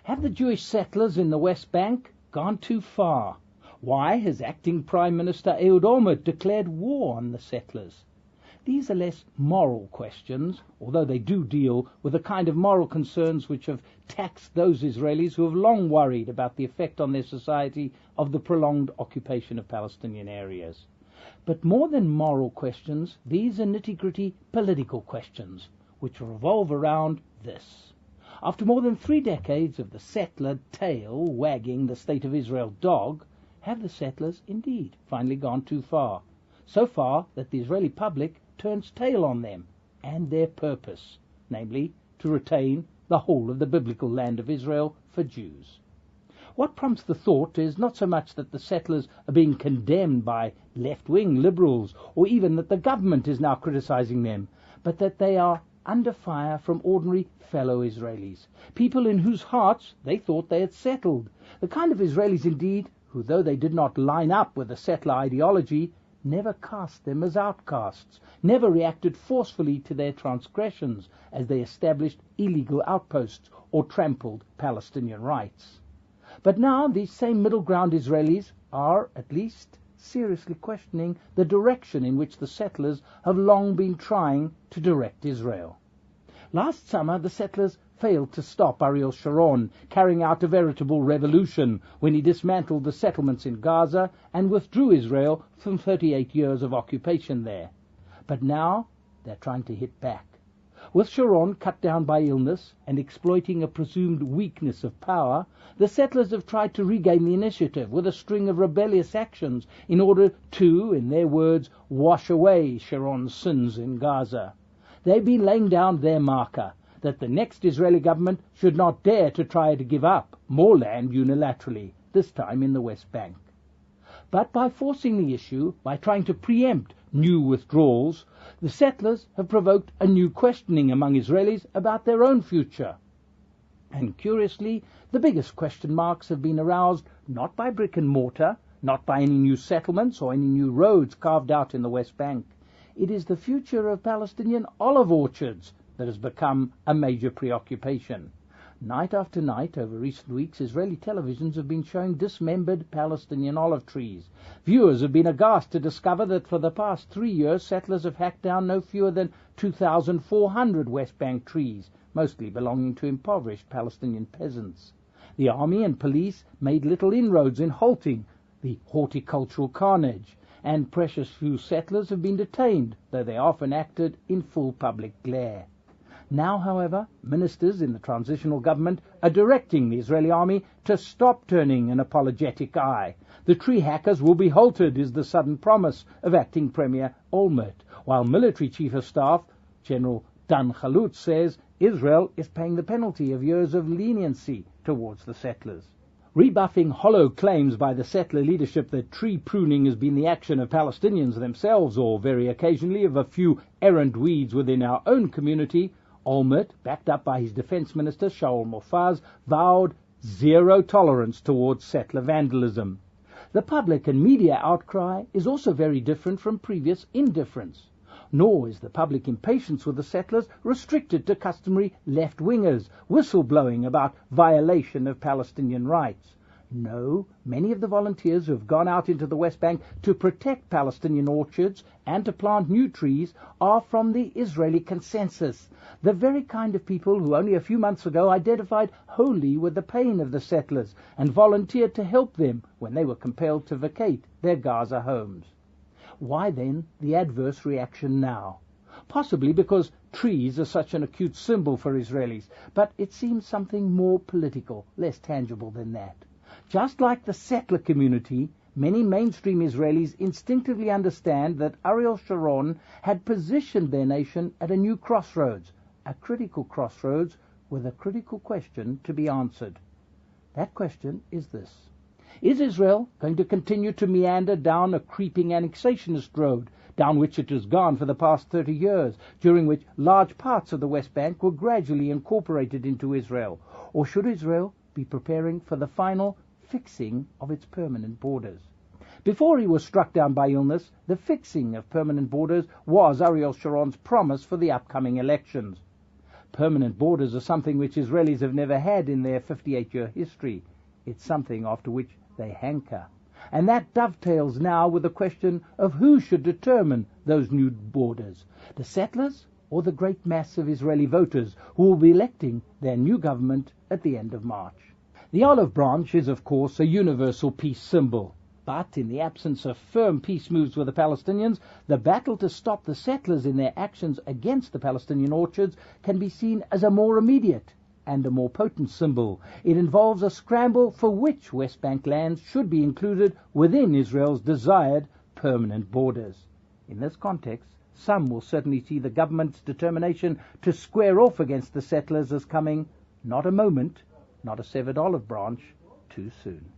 Have the Jewish settlers in the West Bank gone too far? Why has acting Prime Minister Ehud Olmert declared war on the settlers? These are less moral questions, although they do deal with the kind of moral concerns which have taxed those Israelis who have long worried about the effect on their society of the prolonged occupation of Palestinian areas. But more than moral questions, these are nitty-gritty political questions, which revolve around this. After more than 3 decades of the settler tail wagging the State of Israel dog, have the settlers indeed finally gone too far? So far that the Israeli public turns tail on them and their purpose, namely to retain the whole of the biblical land of Israel for Jews. What prompts the thought is not so much that the settlers are being condemned by left-wing liberals, or even that the government is now criticizing them, but that they are under fire from ordinary fellow Israelis, people in whose hearts they thought they had settled, the kind of Israelis indeed who, though they did not line up with the settler ideology, never cast them as outcasts, never reacted forcefully to their transgressions as they established illegal outposts or trampled Palestinian rights. But now these same middle ground Israelis are, at least, seriously questioning the direction in which the settlers have long been trying to direct Israel. Last summer, the settlers failed to stop Ariel Sharon carrying out a veritable revolution when he dismantled the settlements in Gaza and withdrew Israel from 38 years of occupation there. But now they're trying to hit back. With Sharon cut down by illness and exploiting a presumed weakness of power, the settlers have tried to regain the initiative with a string of rebellious actions in order to, in their words, wash away Sharon's sins in Gaza. They've been laying down their marker, that the next Israeli government should not dare to try to give up more land unilaterally, this time in the West Bank. But by forcing the issue, by trying to preempt new withdrawals, the settlers have provoked a new questioning among Israelis about their own future. And curiously, the biggest question marks have been aroused not by brick and mortar, not by any new settlements or any new roads carved out in the West Bank. It is the future of Palestinian olive orchards that has become a major preoccupation. Night after night, over recent weeks, Israeli televisions have been showing dismembered Palestinian olive trees. Viewers have been aghast to discover that for the past 3 years, settlers have hacked down no fewer than 2,400 West Bank trees, mostly belonging to impoverished Palestinian peasants. The army and police made little inroads in halting the horticultural carnage, and precious few settlers have been detained, though they often acted in full public glare. Now, however, ministers in the transitional government are directing the Israeli army to stop turning an apologetic eye. The tree hackers will be halted, is the sudden promise of acting Premier Olmert, while military chief of staff General Dan Khalutz says Israel is paying the penalty of years of leniency towards the settlers. Rebuffing hollow claims by the settler leadership that tree pruning has been the action of Palestinians themselves, or very occasionally of a few errant weeds within our own community, Olmert, backed up by his defense minister Shaul Mofaz, vowed zero tolerance towards settler vandalism. The public and media outcry is also very different from previous indifference. Nor is the public impatience with the settlers restricted to customary left-wingers whistleblowing about violation of Palestinian rights. No, many of the volunteers who have gone out into the West Bank to protect Palestinian orchards and to plant new trees are from the Israeli consensus, the very kind of people who only a few months ago identified wholly with the pain of the settlers and volunteered to help them when they were compelled to vacate their Gaza homes. Why then the adverse reaction now? Possibly because trees are such an acute symbol for Israelis, but it seems something more political, less tangible than that. Just like the settler community, many mainstream Israelis instinctively understand that Ariel Sharon had positioned their nation at a new crossroads, a critical crossroads with a critical question to be answered. That question is this: is Israel going to continue to meander down a creeping annexationist road, down which it has gone for the past 30 years, during which large parts of the West Bank were gradually incorporated into Israel? Or should Israel be preparing for the final fixing of its permanent borders? Before he was struck down by illness, the fixing of permanent borders was Ariel Sharon's promise for the upcoming elections. Permanent borders are something which Israelis have never had in their 58-year history. It's something after which they hanker. And that dovetails now with the question of who should determine those new borders, the settlers or the great mass of Israeli voters who will be electing their new government at the end of March. The olive branch is, of course, a universal peace symbol. But in the absence of firm peace moves with the Palestinians, the battle to stop the settlers in their actions against the Palestinian orchards can be seen as a more immediate and a more potent symbol. It involves a scramble for which West Bank lands should be included within Israel's desired permanent borders. In this context, some will certainly see the government's determination to square off against the settlers as coming not a moment, not a severed olive branch, too soon.